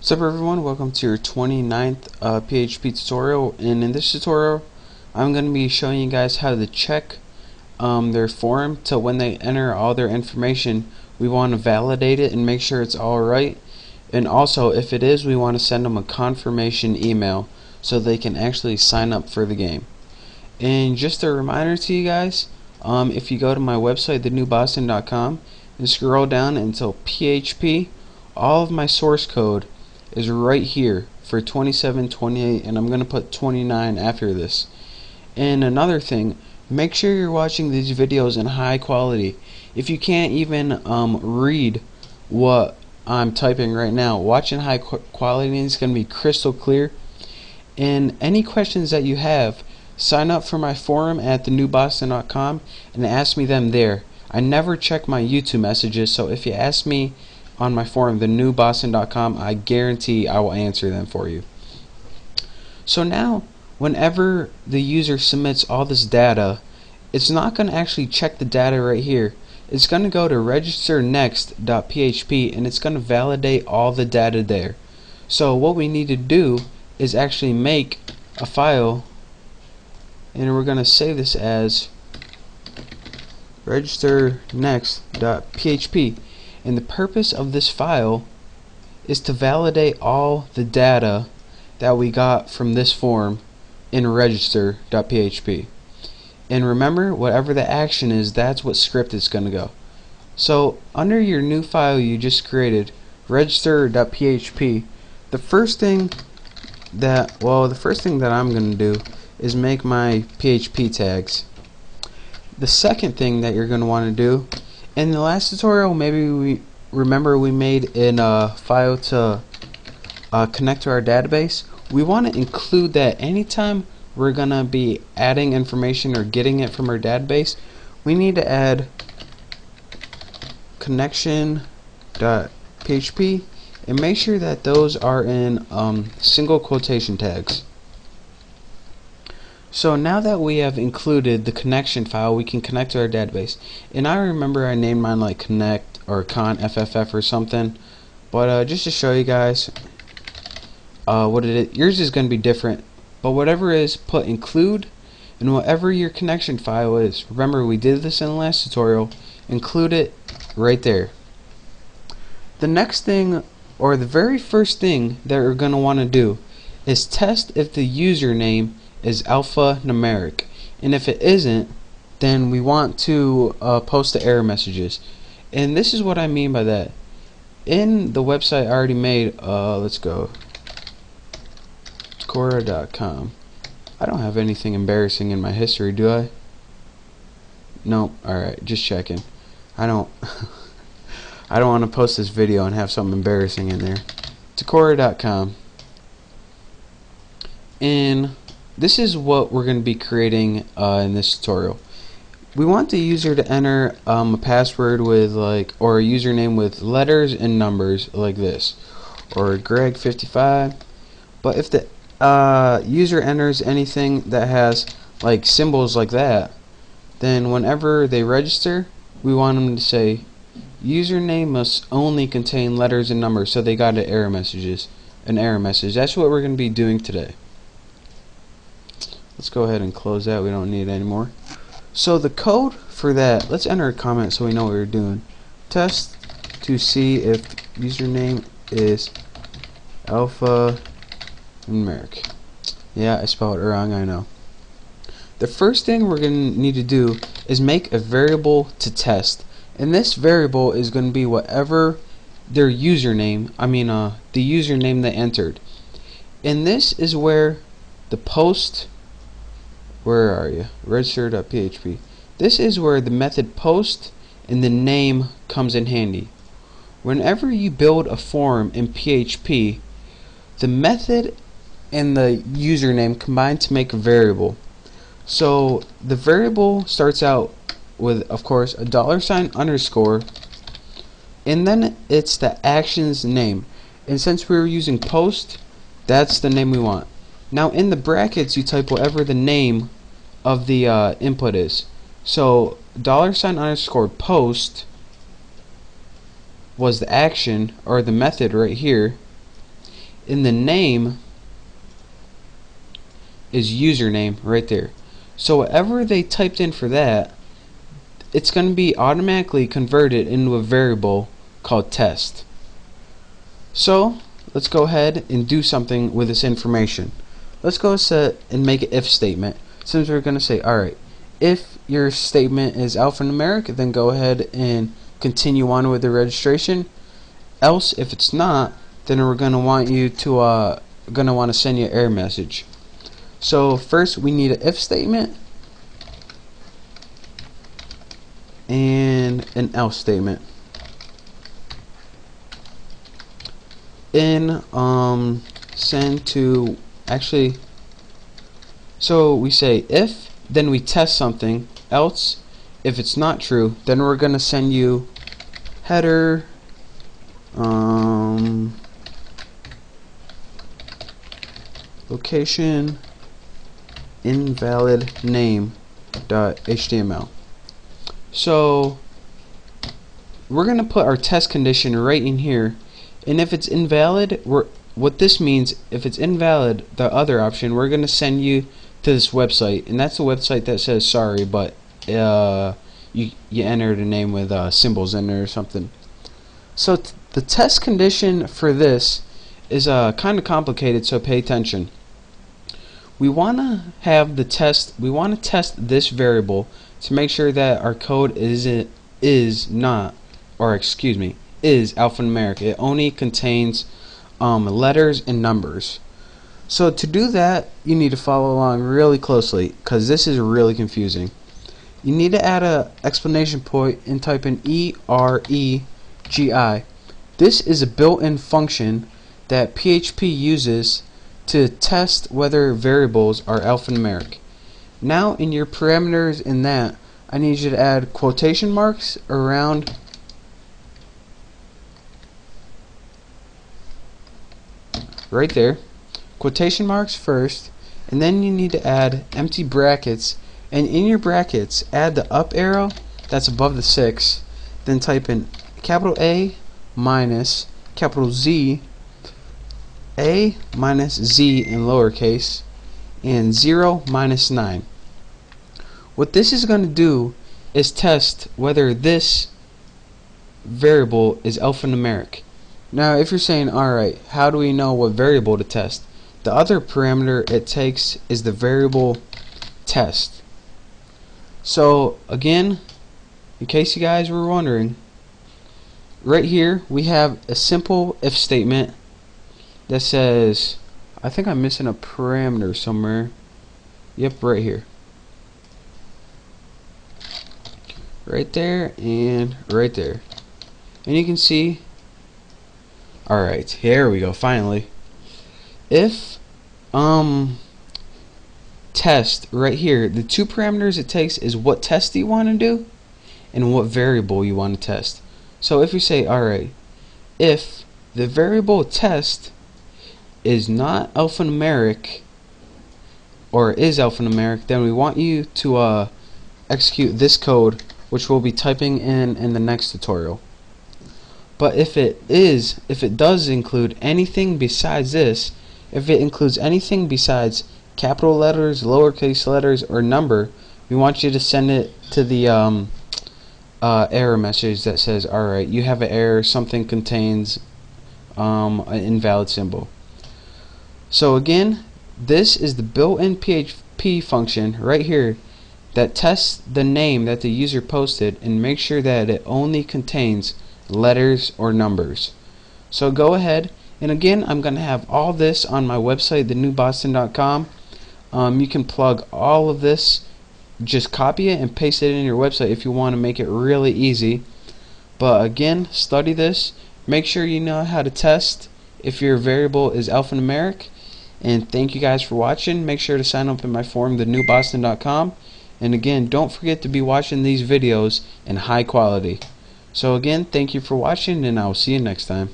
What's up everyone, welcome to your 29th PHP tutorial, and in this tutorial I'm going to be showing you guys how to check their form to when they enter all their information. We want to validate it and make sure it's alright, and also if it is, we want to send them a confirmation email so they can actually sign up for the game. And just a reminder to you guys, if you go to my website thenewboston.com and scroll down until PHP, all of my source code is right here for 27, 28, and I'm going to put 29 after this. And another thing, make sure you're watching these videos in high quality. If you can't even read what I'm typing right now, watch in high quality and it's going to be crystal clear. And any questions that you have, sign up for my forum at thenewboston.com and ask me them there. I never check my YouTube messages, so if you ask me on my forum, thenewboston.com, I guarantee I will answer them for you. So now, whenever the user submits all this data, it's not going to actually check the data right here. It's going to go to registernext.php and it's going to validate all the data there. So what we need to do is actually make a file, and we're going to save this as registernext.php. And the purpose of this file is to validate all the data that we got from this form in register.php. And remember, whatever the action is, that's what script it's going to go. So under your new file you just created, register.php, the first thing that I'm going to do is make my PHP tags. The second thing that you're going to want to do, in the last tutorial, maybe we made a file to connect to our database. We want to include that anytime we're going to be adding information or getting it from our database. We need to add connection.php and make sure that those are in single quotation tags. So now that we have included the connection file, we can connect to our database. And I remember I named mine like connect or confff or something, but just to show you guys what it is, yours is going to be different, but whatever is, put include, and whatever your connection file is, remember we did this in the last tutorial, include it right there. The next thing, or the very first thing that we're going to want to do, is test if the username is alphanumeric, and if it isn't, then we want to post the error messages. And this is what I mean by that. In the website I already made, let's go, Quora.com. I don't have anything embarrassing in my history, do I? No. Alright, just checking. I don't I don't want to post this video and have something embarrassing in there. Quora.com. And this is what we're going to be creating in this tutorial. We want the user to enter a password with or a username with letters and numbers like this, or Greg55. But if the user enters anything that has like symbols like that, then whenever they register, we want them to say username must only contain letters and numbers, so they got an error message. That's what we're going to be doing today. Let's go ahead and close that. We don't need it anymore. So the code for that, let's enter a comment so we know what we're doing. Test to see if username is alphanumeric. Yeah, I spelled it wrong, I know. The first thing we're going to need to do is make a variable to test. And this variable is going to be whatever their username, the username they entered. And this is where the post, where are you? Register.php. This is where the method post and the name comes in handy. Whenever you build a form in PHP, the method and the username combine to make a variable. So the variable starts out with, of course, a $underscore, and then it's the action's name. And since we were using post, that's the name we want. Now in the brackets you type whatever the name of the input is. So $underscore post was the action or the method right here, in the name is username right there. So whatever they typed in for that, it's going to be automatically converted into a variable called test. So let's go ahead and do something with this information. Let's go set and make an if statement. Since we're going to say, alright, if your statement is alphanumeric, then go ahead and continue on with the registration. Else, if it's not, then we're going to want you to send you an error message. So first we need an if statement and an else statement. In send to, actually, so we say if, then we test something, else if it's not true, then we're gonna send you header location invalid name.html. So we're gonna put our test condition right in here, and if it's invalid, what this means, if it's invalid, the other option, we're gonna send you to this website, and that's the website that says sorry, but you entered a name with symbols in there or something. So the test condition for this is kind of complicated, so pay attention. We want to have the test. We want to test this variable to make sure that our code is alphanumeric. It only contains letters and numbers. So to do that, you need to follow along really closely, because this is really confusing. You need to add an exclamation point and type in EREGI. This is a built-in function that PHP uses to test whether variables are alphanumeric. Now in your parameters in that, I need you to add quotation marks around right there, quotation marks first, and then you need to add empty brackets, and in your brackets add the up arrow that's above the 6, then type in capital A minus capital Z, A minus Z in lowercase, and 0 minus 9. What this is going to do is test whether this variable is alphanumeric. Now if you're saying, alright, how do we know what variable to test? The other parameter it takes is the variable test. So again, in case you guys were wondering, right here we have a simple if statement that says, I think I'm missing a parameter somewhere. Yep, right here. Right there and right there. And you can see, alright, here we go, finally. If test right here, the two parameters it takes is what test you want to do and what variable you want to test. So if you say, alright, if the variable test is not alphanumeric or is alphanumeric, then we want you to execute this code, which we'll be typing in the next tutorial. But if it does include anything besides this, if it includes anything besides capital letters, lowercase letters, or number, we want you to send it to the error message that says, alright, you have an error, something contains an invalid symbol. So again, this is the built-in PHP function right here that tests the name that the user posted and makes sure that it only contains letters or numbers. So go ahead, and again, I'm going to have all this on my website, thenewboston.com. You can plug all of this, just copy it and paste it in your website if you want to make it really easy. But again, study this, make sure you know how to test if your variable is alphanumeric, and thank you guys for watching. Make sure to sign up in my forum, thenewboston.com, and again, don't forget to be watching these videos in high quality. So again, thank you for watching, and I will see you next time.